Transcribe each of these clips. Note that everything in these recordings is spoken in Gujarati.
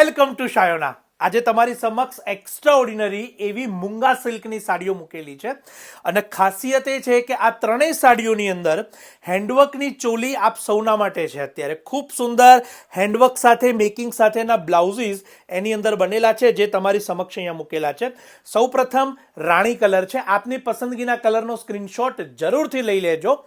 Welcome to Shayona. આજે તમારી સમક્ષ એક્સ્ટ્રા ઓર્ડિનરી એવી મૂંગા સિલ્કની સાડીઓ મૂકેલી છે અને ખાસિયત એ છે કે આ ત્રણેય સાડીઓની અંદર હેન્ડવર્કની ચોલી આપ સૌના માટે છે. અત્યારે ખૂબ સુંદર હેન્ડવર્ક સાથે મેકિંગ સાથેના બ્લાઉઝીસ એની અંદર બનેલા છે, જે તમારી સમક્ષ અહીંયા મૂકેલા છે. સૌપ્રથમ રાણી કલર છે. આપની પસંદગીના કલરનો સ્ક્રીનશોટ જરૂરથી લઈ લેજો.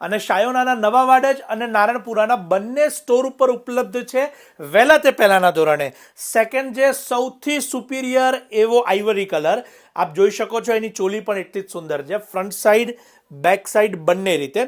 અને શાયોનાના નવા વાડજ અને નારણપુરાના બંને સ્ટોર ઉપર ઉપલબ્ધ છે વહેલા તે પહેલાંના ધોરણે. સેકન્ડ જે સૌથી સુપિરિયર એવો આઈવરી કલર આપ જોઈ શકો છો, એની ચોલી પણ એટલી જ સુંદર છે, ફ્રન્ટ સાઈડ બેક સાઈડ બંને રીતે.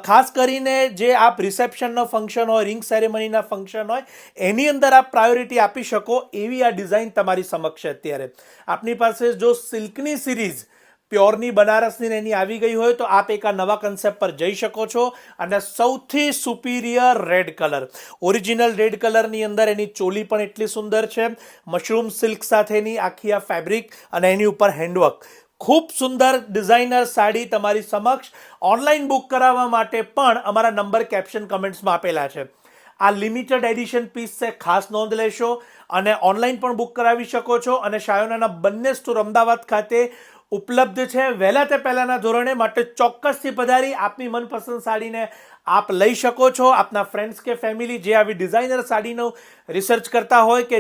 ખાસ કરીને જે આપ રિસેપ્શનનો ફંક્શન હોય, રિંગ સેરેમનીના ફંક્શન હોય, એની અંદર આપ પ્રાયોરિટી આપી શકો એવી આ ડિઝાઇન તમારી સમક્ષ છે. અત્યારે આપની પાસે જો સિલ્કની સિરીઝ પ્યોરની બનારસની એની આવી ગઈ હોય તો આપ એક આ નવા કન્સેપ્ટ પર જઈ શકો છો. અને સૌથી superior red colour, original red કલરની અંદર એની ચોલી પણ એટલી સુંદર છે, મશરૂમ સિલ્ક સાથેની આખી આ ફેબ્રિક અને એની ઉપર હેન્ડવર્ક. ખૂબ સુંદર ડિઝાઇનર સાડી તમારી સમક્ષ. ઓનલાઈન બુક કરાવવા માટે પણ અમારા નંબર કેપ્શન કમેન્ટ્સમાં આપેલા છે. આ લિમિટેડ એડિશન પીસ છે, ખાસ નોંધ લેશો. અને ઓનલાઈન પણ બુક કરાવી શકો છો. અને શાયોનાના બંને સ્ટોર અમદાવાદ ખાતે ઉપલબ્ધ છે વહેલા તે પહેલાંના ધોરણે. માટે ચોક્કસથી પધારી આપની મનપસંદ સાડીને આપ લઈ શકો છો. આપના ફ્રેન્ડ્સ કે ફેમિલી જે આવી ડિઝાઇનર સાડીનો રિસર્ચ કરતા હોય કે